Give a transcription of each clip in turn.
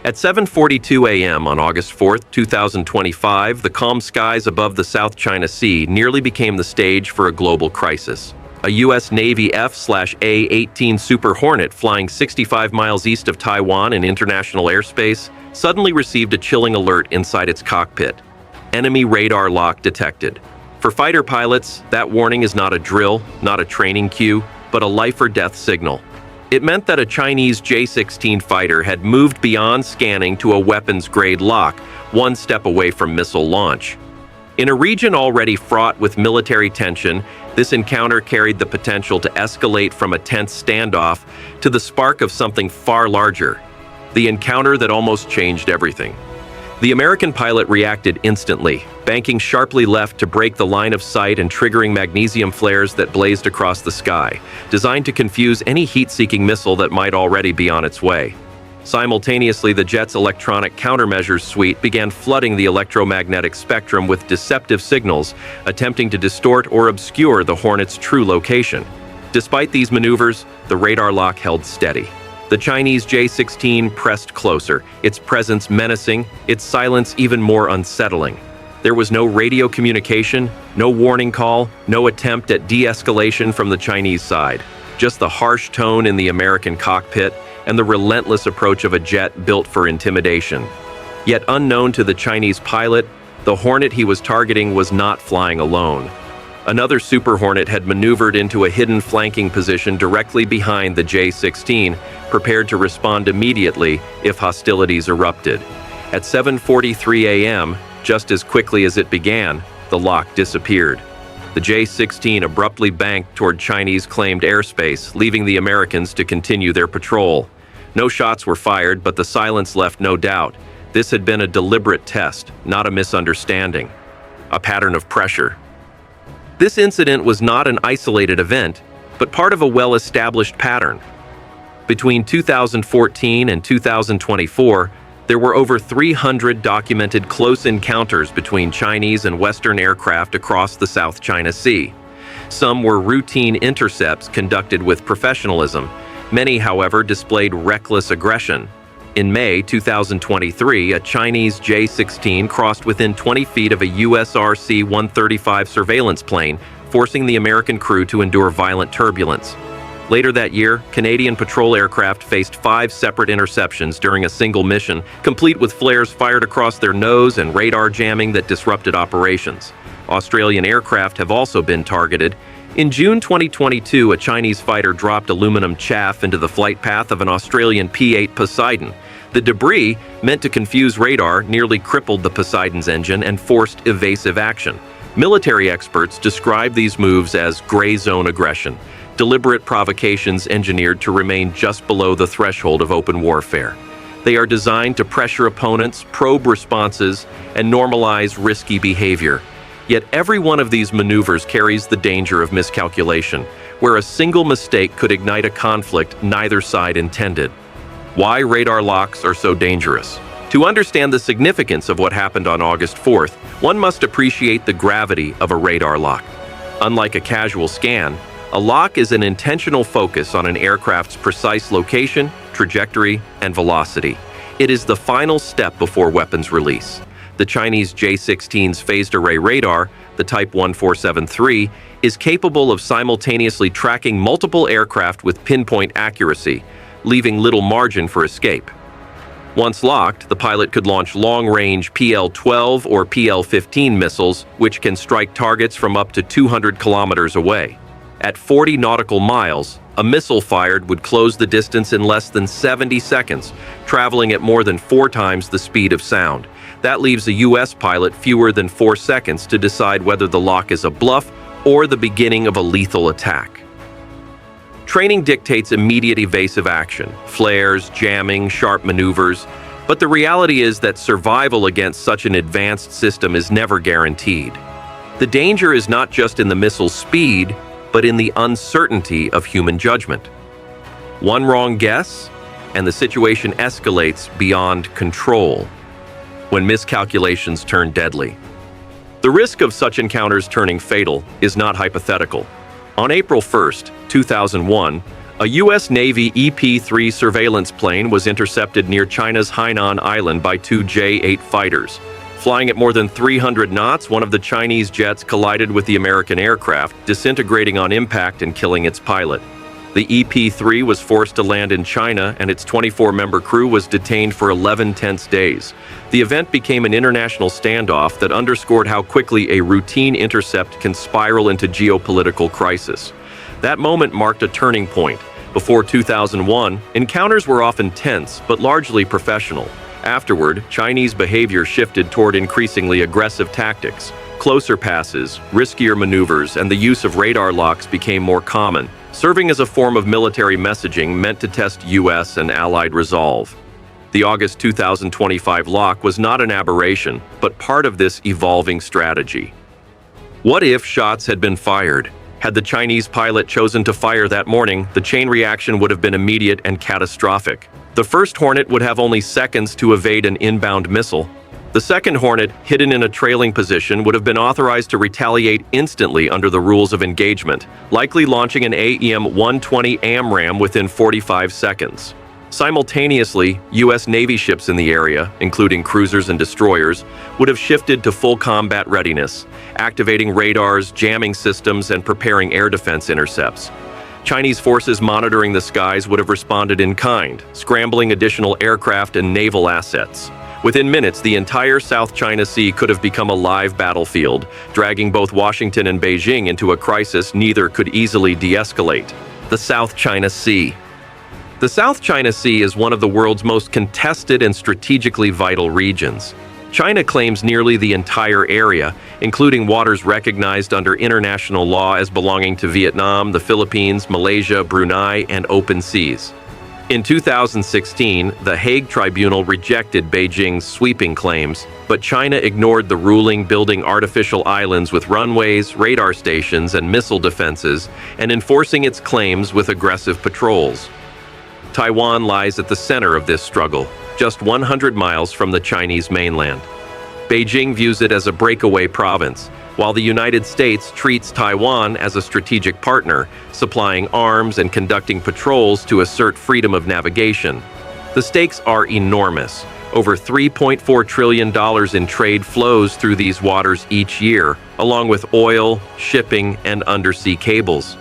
At 7:42 a.m. on August 4, 2025, the calm skies above the South China Sea nearly became the stage for a global crisis. A U.S. Navy F/A-18 Super Hornet flying 65 miles east of Taiwan in international airspace suddenly received a chilling alert inside its cockpit. Enemy radar lock detected. For fighter pilots, that warning is not a drill, not a training cue, but a life-or-death signal. It meant that a Chinese J-16 fighter had moved beyond scanning to a weapons-grade lock, one step away from missile launch. In a region already fraught with military tension, this encounter carried the potential to escalate from a tense standoff to the spark of something far larger. The encounter that almost changed everything. The American pilot reacted instantly, banking sharply left to break the line of sight and triggering magnesium flares that blazed across the sky, designed to confuse any heat-seeking missile that might already be on its way. Simultaneously, the jet's electronic countermeasures suite began flooding the electromagnetic spectrum with deceptive signals, attempting to distort or obscure the Hornet's true location. Despite these maneuvers, the radar lock held steady. The Chinese J-16 pressed closer, its presence menacing, its silence even more unsettling. There was no radio communication, no warning call, no attempt at de-escalation from the Chinese side. Just the harsh tone in the American cockpit and the relentless approach of a jet built for intimidation. Yet unknown to the Chinese pilot, the Hornet he was targeting was not flying alone. Another Super Hornet had maneuvered into a hidden flanking position directly behind the J-16, prepared to respond immediately if hostilities erupted. At 7:43 a.m., just as quickly as it began, the lock disappeared. The J-16 abruptly banked toward Chinese-claimed airspace, leaving the Americans to continue their patrol. No shots were fired, but the silence left no doubt. This had been a deliberate test, not a misunderstanding. A pattern of pressure. This incident was not an isolated event, but part of a well-established pattern. Between 2014 and 2024, there were over 300 documented close encounters between Chinese and Western aircraft across the South China Sea. Some were routine intercepts conducted with professionalism. Many, however, displayed reckless aggression. In May 2023, a Chinese J-16 crossed within 20 feet of a US RC-135 surveillance plane, forcing the American crew to endure violent turbulence. Later that year, Canadian patrol aircraft faced 5 separate interceptions during a single mission, complete with flares fired across their nose and radar jamming that disrupted operations. Australian aircraft have also been targeted. In June 2022, a Chinese fighter dropped aluminum chaff into the flight path of an Australian P-8 Poseidon. The debris, meant to confuse radar, nearly crippled the Poseidon's engine and forced evasive action. Military experts describe these moves as gray zone aggression, deliberate provocations engineered to remain just below the threshold of open warfare. They are designed to pressure opponents, probe responses, and normalize risky behavior. Yet every one of these maneuvers carries the danger of miscalculation, where a single mistake could ignite a conflict neither side intended. Why radar locks are so dangerous? To understand the significance of what happened on August 4th, one must appreciate the gravity of a radar lock. Unlike a casual scan, a lock is an intentional focus on an aircraft's precise location, trajectory, and velocity. It is the final step before weapons release. The Chinese J-16's phased array radar, the Type 1473, is capable of simultaneously tracking multiple aircraft with pinpoint accuracy, leaving little margin for escape. Once locked, the pilot could launch long-range PL-12 or PL-15 missiles, which can strike targets from up to 200 kilometers away. At 40 nautical miles, a missile fired would close the distance in less than 70 seconds, traveling at more than 4 times the speed of sound. That leaves a U.S. pilot fewer than 4 seconds to decide whether the lock is a bluff or the beginning of a lethal attack. Training dictates immediate evasive action, flares, jamming, sharp maneuvers, but the reality is that survival against such an advanced system is never guaranteed. The danger is not just in the missile's speed, but in the uncertainty of human judgment. One wrong guess, and the situation escalates beyond control, when miscalculations turn deadly. The risk of such encounters turning fatal is not hypothetical. On April 1, 2001, A U.S. Navy EP-3 surveillance plane was intercepted near China's Hainan Island by two J-8 fighters. Flying at more than 300 knots, one of the Chinese jets collided with the American aircraft, disintegrating on impact and killing its pilot. The EP-3 was forced to land in China, and its 24-member crew was detained for 11 tense days. The event became an international standoff that underscored how quickly a routine intercept can spiral into geopolitical crisis. That moment marked a turning point. Before 2001, encounters were often tense, but largely professional. Afterward, Chinese behavior shifted toward increasingly aggressive tactics. Closer passes, riskier maneuvers, and the use of radar locks became more common, serving as a form of military messaging meant to test U.S. and Allied resolve. The August 2025 lock was not an aberration, but part of this evolving strategy. What if shots had been fired? Had the Chinese pilot chosen to fire that morning, the chain reaction would have been immediate and catastrophic. The first Hornet would have only seconds to evade an inbound missile. The second Hornet, hidden in a trailing position, would have been authorized to retaliate instantly under the rules of engagement, likely launching an AEM-120 AMRAAM within 45 seconds. Simultaneously, U.S. Navy ships in the area, including cruisers and destroyers, would have shifted to full combat readiness, activating radars, jamming systems, and preparing air defense intercepts. Chinese forces monitoring the skies would have responded in kind, scrambling additional aircraft and naval assets. Within minutes, the entire South China Sea could have become a live battlefield, dragging both Washington and Beijing into a crisis neither could easily de-escalate. The South China Sea. The South China Sea is one of the world's most contested and strategically vital regions. China claims nearly the entire area, including waters recognized under international law as belonging to Vietnam, the Philippines, Malaysia, Brunei, and open seas. In 2016, the Hague Tribunal rejected Beijing's sweeping claims, but China ignored the ruling, building artificial islands with runways, radar stations, and missile defenses, and enforcing its claims with aggressive patrols. Taiwan lies at the center of this struggle, just 100 miles from the Chinese mainland. Beijing views it as a breakaway province, while the United States treats Taiwan as a strategic partner, supplying arms and conducting patrols to assert freedom of navigation. The stakes are enormous. Over $3.4 trillion in trade flows through these waters each year, along with oil, shipping, and undersea cables.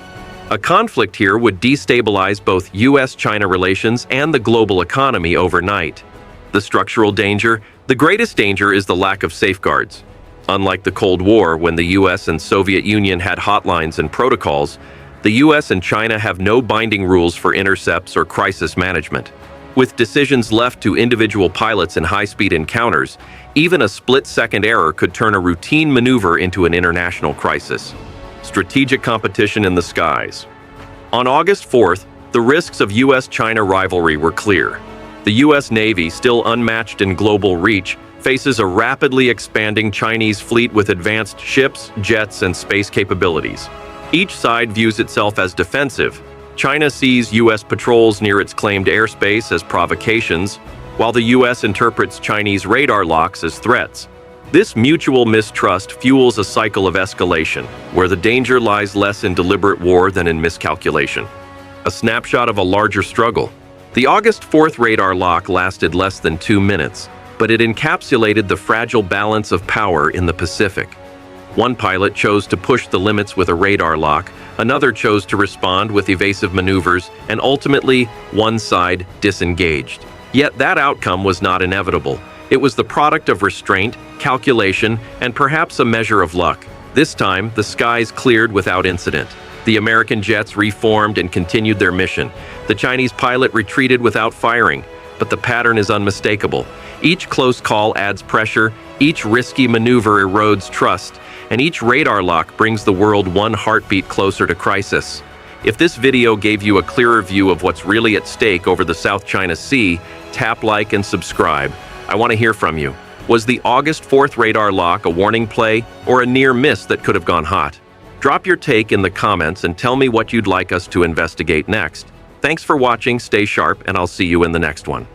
A conflict here would destabilize both U.S.-China relations and the global economy overnight. The structural danger? The greatest danger is the lack of safeguards. Unlike the Cold War, when the U.S. and Soviet Union had hotlines and protocols, the U.S. and China have no binding rules for intercepts or crisis management. With decisions left to individual pilots in high-speed encounters, even a split-second error could turn a routine maneuver into an international crisis. Strategic competition in the skies. On August 4th, the risks of U.S.-China rivalry were clear. The U.S. Navy, still unmatched in global reach, faces a rapidly expanding Chinese fleet with advanced ships, jets, and space capabilities. Each side views itself as defensive. China sees U.S. patrols near its claimed airspace as provocations, while the U.S. interprets Chinese radar locks as threats. This mutual mistrust fuels a cycle of escalation, where the danger lies less in deliberate war than in miscalculation. A snapshot of a larger struggle. The August 4th radar lock lasted less than 2 minutes, but it encapsulated the fragile balance of power in the Pacific. One pilot chose to push the limits with a radar lock, another chose to respond with evasive maneuvers, and ultimately, one side disengaged. Yet that outcome was not inevitable. It was the product of restraint, calculation, and perhaps a measure of luck. This time, the skies cleared without incident. The American jets reformed and continued their mission. The Chinese pilot retreated without firing, but the pattern is unmistakable. Each close call adds pressure, each risky maneuver erodes trust, and each radar lock brings the world one heartbeat closer to crisis. If this video gave you a clearer view of what's really at stake over the South China Sea, tap like and subscribe. I want to hear from you. Was the August 4th radar lock a warning play or a near miss that could have gone hot? Drop your take in the comments and tell me what you'd like us to investigate next. Thanks for watching, stay sharp, and I'll see you in the next one.